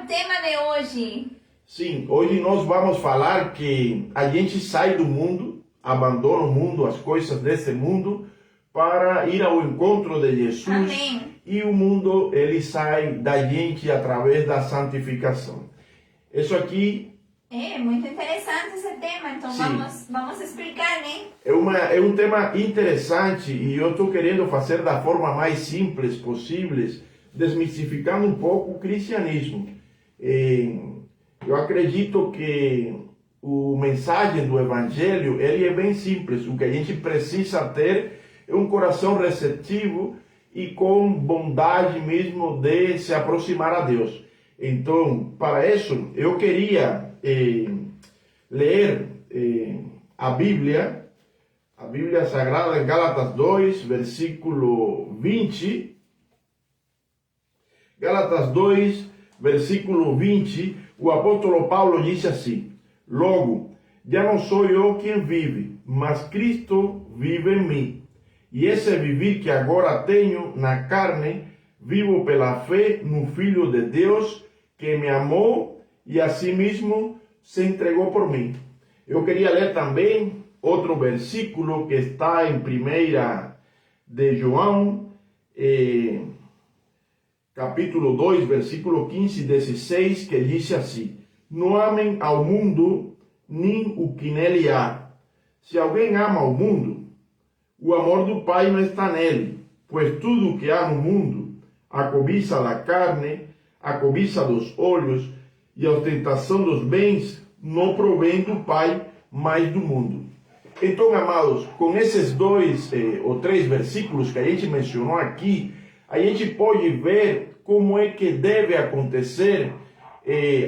tema de hoje? Sim, hoje nós vamos falar que a gente sai do mundo, abandona o mundo, as coisas desse mundo, para ir ao encontro de Jesus. Amém. E o mundo, ele sai da gente através da santificação. Isso aqui É muito interessante esse tema, então vamos explicar, né? é um tema interessante e eu estou querendo fazer da forma mais simples possível, desmistificando um pouco o cristianismo. Eu acredito que a mensagem do Evangelho ele é bem simples. O que a gente precisa ter é um coração receptivo e com bondade mesmo de se aproximar a Deus. Então, para isso, eu queria ler a Bíblia Sagrada em Gálatas 2, versículo 20. Gálatas 2, versículo 20, o apóstolo Paulo disse assim: Logo, já não sou eu quem vive, mas Cristo vive em mim. E esse viver que agora tenho na carne, vivo pela fé no Filho de Deus, que me amou e assim mesmo se entregou por mim. Eu queria ler também outro versículo que está em 1 de João, capítulo 2, versículo 15 e 16, que diz assim: Não amem ao mundo, nem o que nele há. Se alguém ama o mundo, o amor do Pai não está nele, pois tudo o que há no mundo, a cobiça da carne, a cobiça dos olhos e a ostentação dos bens, não provém do Pai, mas do mundo. Então, amados, com esses 2 ou 3 versículos que a gente mencionou aqui, a gente pode ver como é que deve acontecer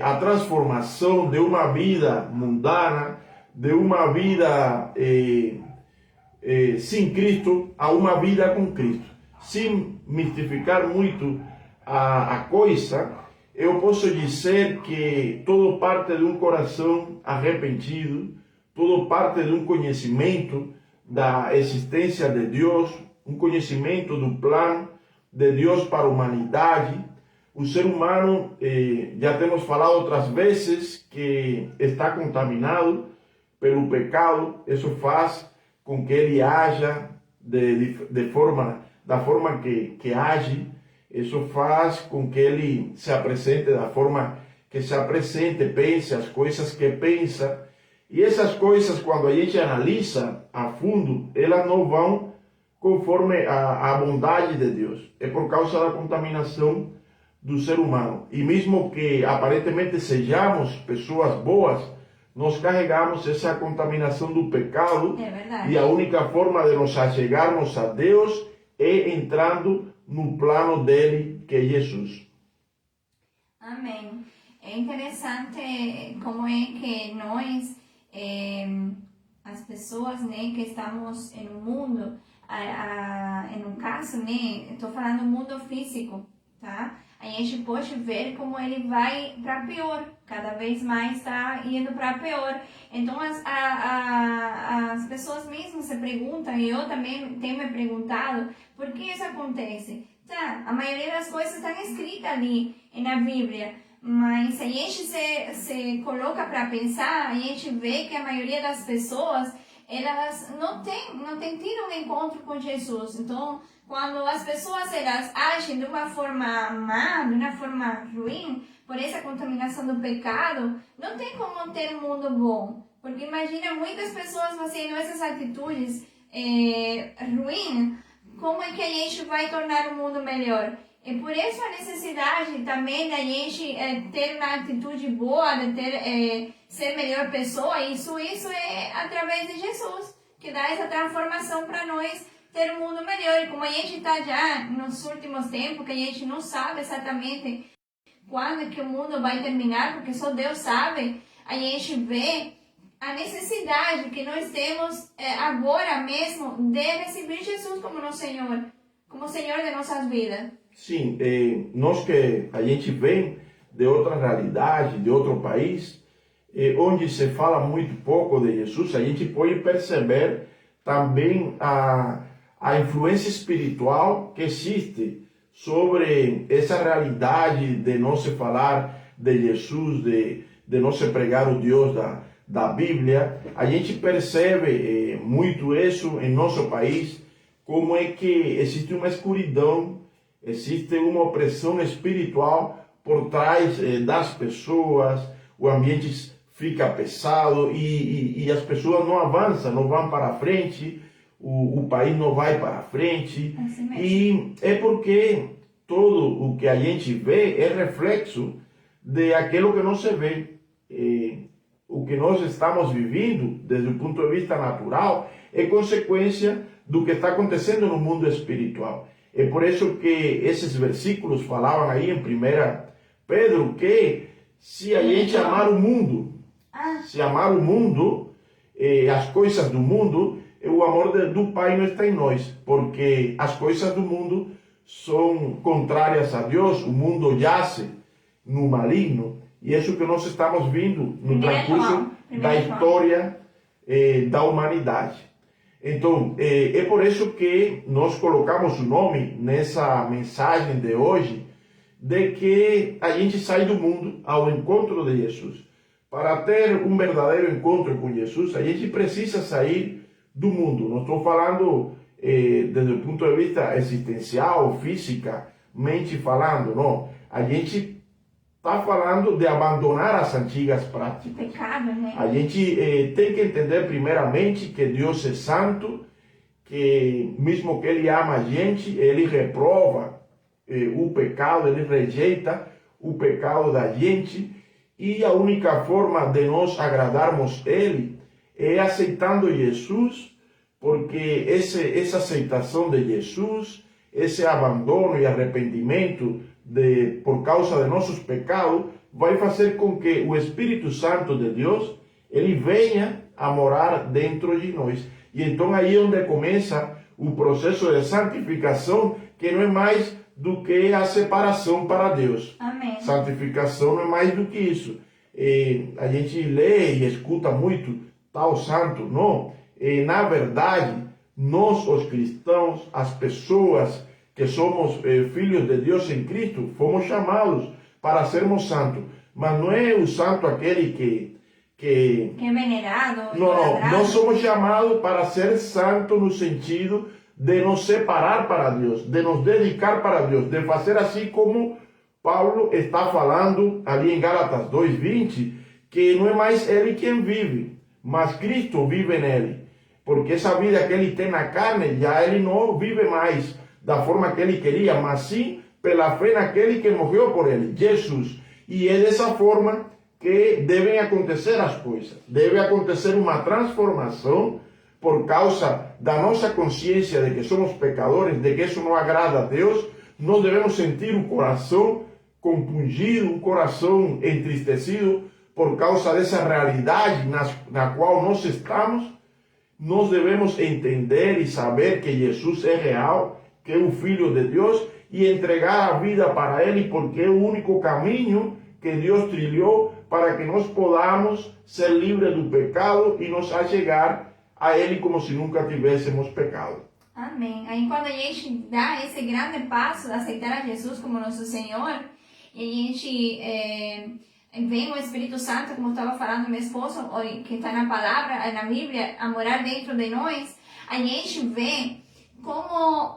a transformação de uma vida mundana, de uma vida sem Cristo, a uma vida com Cristo. Sem mistificar muito a coisa, eu posso dizer que tudo parte de um coração arrependido, tudo parte de um conhecimento da existência de Deus, um conhecimento do plano de Deus para a humanidade. O ser humano, já temos falado outras vezes, que está contaminado pelo pecado. Isso faz com que ele haja da forma que age. Isso faz com que ele se apresente da forma que se apresente, pense as coisas que pensa. E essas coisas, quando a gente analisa a fundo, elas não vão conforme a bondade de Deus. É por causa da contaminação do ser humano. E mesmo que aparentemente sejamos pessoas boas, nós carregamos essa contaminação do pecado. É verdade. E a única forma de nos achegarmos a Deus é entrando no plano dele, que é Jesus. Amém. É interessante como é que nós, as pessoas, né, que estamos no mundo, no caso, né, estou falando do mundo físico, tá? A gente pode ver como ele vai para pior, cada vez mais está indo para pior. Então as pessoas mesmo se perguntam, e eu também tenho me perguntado, por que isso acontece? Tá, a maioria das coisas estão escritas ali na Bíblia, mas se a gente se coloca para pensar, a gente vê que a maioria das pessoas, elas não tem tido um encontro com Jesus. Então, quando as pessoas elas agem de uma forma má, de uma forma ruim, por essa contaminação do pecado, não tem como ter um mundo bom. Porque imagina muitas pessoas fazendo essas atitudes ruins, como é que a gente vai tornar o mundo melhor? E por isso a necessidade também da gente ter uma atitude boa, de ser melhor pessoa. Isso é através de Jesus, que dá essa transformação para nós ter um mundo melhor. E como a gente está já nos últimos tempos, que a gente não sabe exatamente quando que o mundo vai terminar, porque só Deus sabe, a gente vê a necessidade que nós temos agora mesmo de receber Jesus como nosso Senhor, como Senhor de nossas vidas. Sim, nós que a gente vem de outra realidade, de outro país, onde se fala muito pouco de Jesus, a gente pode perceber também a influência espiritual que existe sobre essa realidade de não se falar de Jesus, de não se pregar o Deus da Bíblia, a gente percebe muito isso em nosso país, como é que existe uma escuridão, existe uma opressão espiritual por trás das pessoas, o ambiente fica pesado e as pessoas não avançam, não vão para frente, o país não vai para frente. Assim mesmo. E é porque todo o que a gente vê é reflexo de aquilo que não se vê. O que nós estamos vivendo, desde o ponto de vista natural, é consequência do que está acontecendo no mundo espiritual. É por isso que esses versículos falavam aí em 1 Pedro que se a gente amar o mundo, se amar o mundo, as coisas do mundo, o amor do Pai não está em nós, porque as coisas do mundo são contrárias a Deus, o mundo jace no maligno, e é isso que nós estamos vendo no transcurso da história da humanidade. Então, é por isso que nós colocamos o nome nessa mensagem de hoje, de que a gente sai do mundo ao encontro de Jesus. Para ter um verdadeiro encontro com Jesus, a gente precisa sair do mundo. Não estou falando desde o ponto de vista existencial, fisicamente falando, não. A gente está falando de abandonar as antigas práticas. Pecado, né? A gente tem que entender primeiramente que Deus é santo, que mesmo que Ele ama a gente, Ele reprova o pecado, Ele rejeita o pecado da gente, e a única forma de nós agradarmos Ele é aceitando Jesus, porque essa aceitação de Jesus, esse abandono e arrependimento por causa de nossos pecados, vai fazer com que o Espírito Santo de Deus, ele venha a morar dentro de nós. E então aí é onde começa o processo de santificação, que não é mais do que a separação para Deus. Amém. Santificação não é mais do que isso. A gente lê e escuta muito tal santo, não? Na verdade, nós, os cristãos, as pessoas que somos filhos de Deus em Cristo, fomos chamados para sermos santos. Mas não é o santo aquele que é venerado. Não, nós somos chamados para ser santos no sentido de nos separar para Deus, de nos dedicar para Deus, de fazer assim como Paulo está falando ali em Gálatas 2:20, que não é mais ele quem vive, mas Cristo vive nele. Porque essa vida que ele tem na carne, já ele não vive mais da forma que ele queria, mas sim pela fé naquele que morreu por ele, Jesus. E é dessa forma que devem acontecer as coisas. Deve acontecer uma transformação por causa da nossa consciência de que somos pecadores, de que isso não agrada a Deus. Nós devemos sentir o coração compungido, o coração entristecido por causa dessa realidade na qual nós estamos. Nós devemos entender e saber que Jesus é real, que é o Filho de Deus, e entregar a vida para Ele, porque é o único caminho que Deus trilhou para que nós podamos ser livres do pecado e nos achegar a Ele como se nunca tivéssemos pecado. Amém. Aí quando a gente dá esse grande passo de aceitar a Jesus como nosso Senhor, e a gente vem o Espírito Santo, como estava falando meu esposo, que está na palavra, na Bíblia, a morar dentro de nós, a gente vê como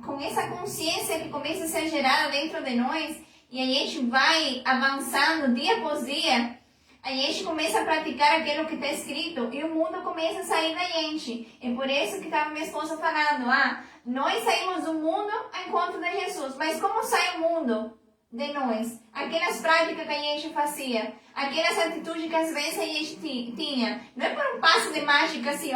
com essa consciência que começa a ser gerada dentro de nós, e a gente vai avançando dia após dia, a gente começa a praticar aquilo que está escrito e o mundo começa a sair da gente. É por isso que estava minha esposa falando, nós saímos do mundo ao encontro de Jesus, mas como sai o mundo de nós? Aquelas práticas que a gente fazia, aquelas atitudes que às vezes a gente tinha, não é por um passo de mágica assim,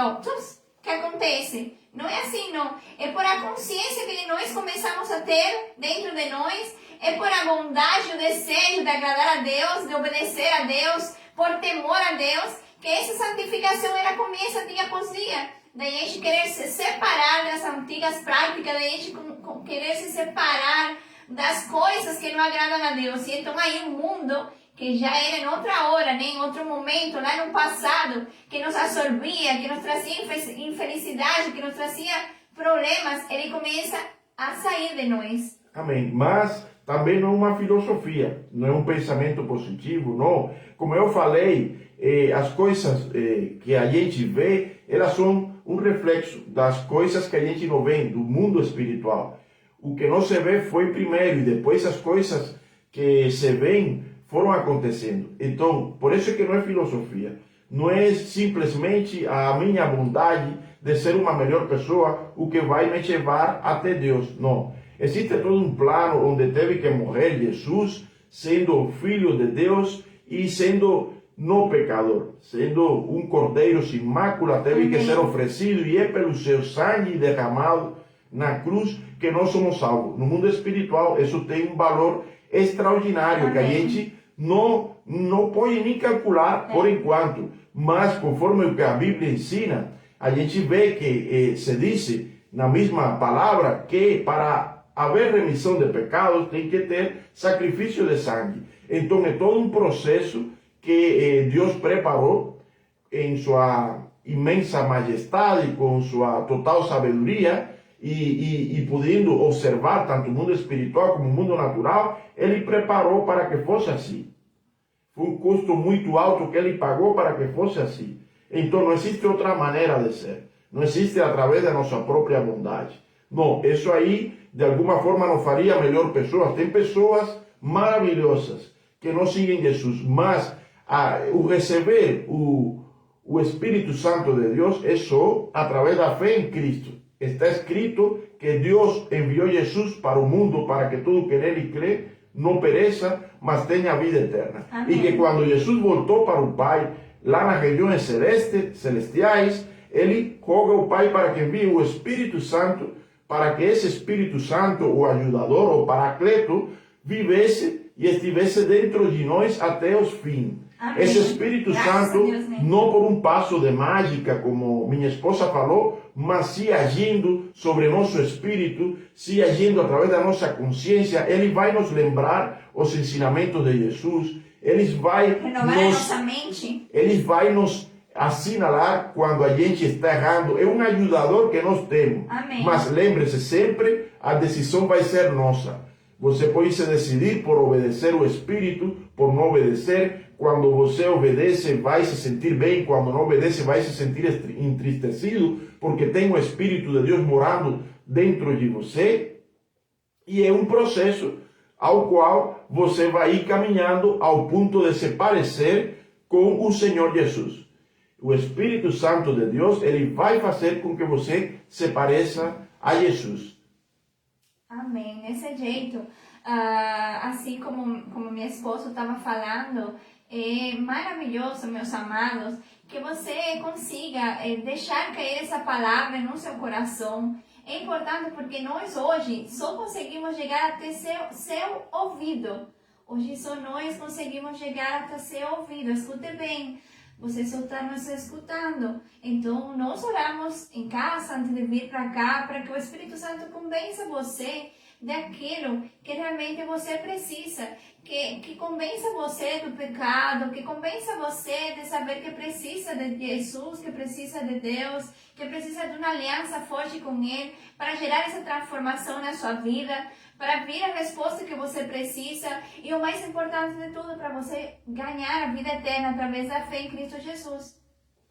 que acontece. Não é assim, não. É por a consciência que nós começamos a ter dentro de nós, é por a bondade, o desejo de agradar a Deus, de obedecer a Deus, por temor a Deus, que essa santificação ela começa dia após dia. Da gente querer se separar das antigas práticas, da gente querer se separar das coisas que não agradam a Deus. E então aí o mundo, que já era em outra hora, né, em outro momento, lá no passado, que nos absorvia, que nos trazia infelicidade, que nos trazia problemas, ele começa a sair de nós. Amém. Mas também não é uma filosofia, não é um pensamento positivo, não. Como eu falei, as coisas que a gente vê, elas são um reflexo das coisas que a gente não vê, do mundo espiritual. O que não se vê foi primeiro, e depois as coisas que se veem foram acontecendo. Então, por isso que não é filosofia. Não é simplesmente a minha vontade de ser uma melhor pessoa o que vai me levar até Deus. Não. Existe todo um plano onde teve que morrer Jesus, sendo filho de Deus e sendo no pecador, sendo um cordeiro sem mácula, teve que ser oferecido, e é pelo seu sangue derramado na cruz que nós somos salvos. No mundo espiritual, isso tem um valor extraordinário que a gente não pode nem calcular por enquanto, mas conforme o que a Bíblia ensina, a gente vê que se diz na mesma palavra que para haver remissão de pecados tem que ter sacrifício de sangue. Então é todo um processo que Deus preparou em sua imensa majestade, com sua total sabedoria, e podendo observar tanto o mundo espiritual como o mundo natural, ele preparou para que fosse assim. Foi um custo muito alto que ele pagou para que fosse assim. Então não existe outra maneira de ser. Não existe através da nossa própria bondade. Não, isso aí de alguma forma não faria melhor pessoas. Tem pessoas maravilhosas que não seguem Jesus, mas o receber o Espírito Santo de Deus é só através da fé em Cristo. Está escrito que Deus enviou Jesus para o mundo para que todo que nele crê não pereça, mas tenha vida eterna. Amém. E que quando Jesus voltou para o Pai, lá nas regiões celestiais, ele roga ao Pai para que envie o Espírito Santo, para que esse Espírito Santo, o ajudador, o paracleto, vivesse e estivesse dentro de nós até os fins. Amém. Esse Espírito Santo, não por um passo de mágica, como minha esposa falou, mas se agindo sobre nosso espírito, se agindo através da nossa consciência, ele vai nos lembrar os ensinamentos de Jesus, ele vai renovar a nossa mente. Ele vai nos assinalar quando a gente está errando. É um ajudador que nós temos. Amém. Mas lembre-se, sempre a decisão vai ser nossa. Você pode se decidir por obedecer o Espírito, por não obedecer. Quando você obedece, vai se sentir bem. Quando não obedece, vai se sentir entristecido, porque tem o Espírito de Deus morando dentro de você. E é um processo ao qual você vai ir caminhando ao ponto de se parecer com o Senhor Jesus. O Espírito Santo de Deus, ele vai fazer com que você se pareça a Jesus. Amém. Desse jeito, assim como minha esposa estava falando, é maravilhoso, meus amados, que você consiga deixar cair essa palavra no seu coração. É importante porque nós hoje só conseguimos chegar até seu ouvido. Hoje só nós conseguimos chegar até seu ouvido. Escute bem. Você só está nos escutando. Então, nós oramos em casa antes de vir para cá para que o Espírito Santo convença você daquilo que realmente você precisa, que convença você do pecado, que convença você de saber que precisa de Jesus, que precisa de Deus, que precisa de uma aliança forte com Ele para gerar essa transformação na sua vida, para vir a resposta que você precisa e o mais importante de tudo, para você ganhar a vida eterna através da fé em Cristo Jesus.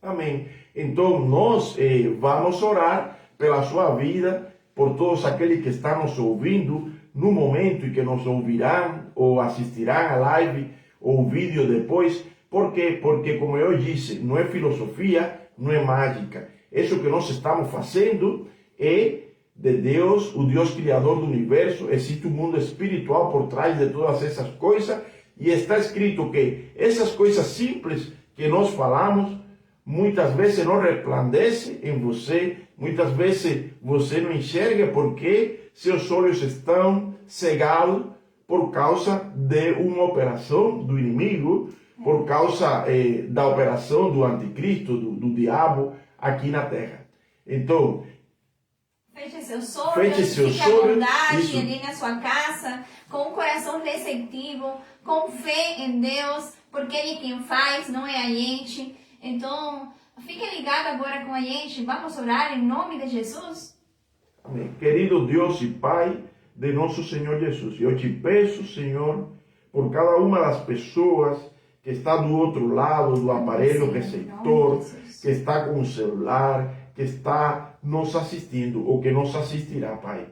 Amém. Então nós vamos orar pela sua vida, por todos aqueles que estão nos ouvindo no momento e que nos ouvirão ou assistirão a live ou vídeo depois. Por quê? Porque, como eu disse, não é filosofia, não é mágica. Isso que nós estamos fazendo é de Deus, o Deus criador do universo. Existe um mundo espiritual por trás de todas essas coisas, e está escrito que essas coisas simples que nós falamos, muitas vezes não resplandece em você, muitas vezes você não enxerga porque seus olhos estão cegados por causa de uma operação do inimigo, por causa da operação do anticristo, do diabo aqui na terra. Então, feche seus olhos, fique à vontade ali na sua casa, com um coração receptivo, com fé em Deus, porque Ele é quem faz, não é a gente. Então, fique ligado agora com a gente, vamos orar em nome de Jesus? Amém. Querido Deus e Pai, de nosso Senhor Jesus. Eu te peço, Senhor, por cada uma das pessoas que está do outro lado do aparelho receptor, que está com o celular, que está nos assistindo ou que nos assistirá, Pai.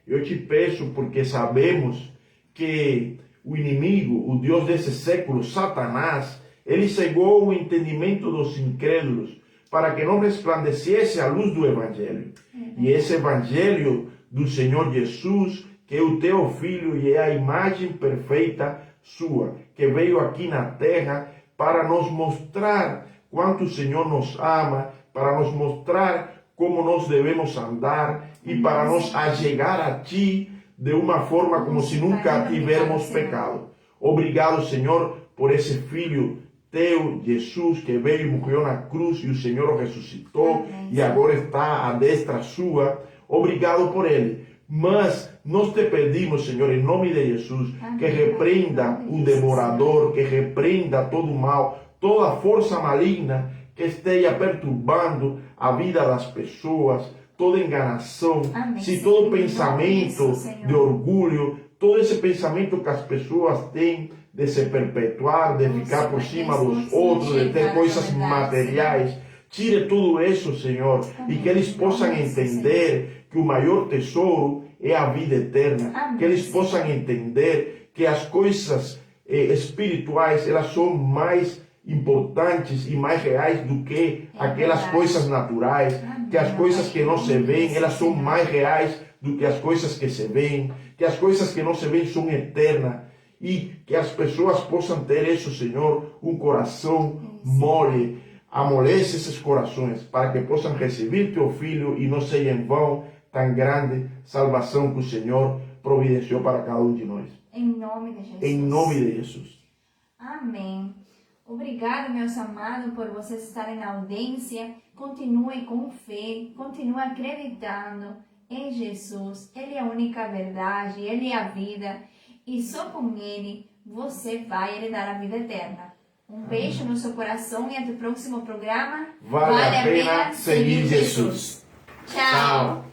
Eu te peço porque sabemos que o inimigo, o Deus desse século, Satanás, ele cegou o entendimento dos incrédulos para que não resplandecesse a luz do Evangelho. E esse Evangelho do Senhor Jesus, que é o teu Filho e é a imagem perfeita sua, que veio aqui na terra para nos mostrar quanto o Senhor nos ama, para nos mostrar como nós devemos andar e para nos achegar a Ti de uma forma como se nunca tivermos pecado. Obrigado, Senhor, por esse Filho Teu, Jesus, que veio e morreu na cruz e o Senhor o ressuscitou e agora está à destra sua. Obrigado por Ele. Mas nós te pedimos, Senhor, em nome de Jesus, que repreenda o devorador, que repreenda todo o mal, toda força maligna que esteja perturbando a vida das pessoas, toda enganação, se todo pensamento de orgulho, todo esse pensamento que as pessoas têm de se perpetuar, de ficar por cima dos outros, de ter coisas materiais, tire tudo isso, Senhor, e que eles possam entender que o maior tesouro é a vida eterna, que eles possam entender que as coisas espirituais, elas são mais importantes e mais reais do que aquelas coisas naturais, que as coisas que não se veem, elas são mais reais do que as coisas que se veem, que as coisas que não se veem são eternas e que as pessoas possam ter isso, Senhor, um coração mole. Amolece esses corações para que possam receber teu Filho e não seja em vão tão grande salvação que o Senhor providenciou para cada um de nós. Em nome de Jesus. Em nome de Jesus. Amém. Obrigado, meus amados, por vocês estarem na audiência. Continue com fé, continue acreditando em Jesus. Ele é a única verdade, Ele é a vida. E só com Ele você vai herdar a vida eterna. Um beijo no seu coração e até o próximo programa. Vale a pena seguir Jesus. Tchau.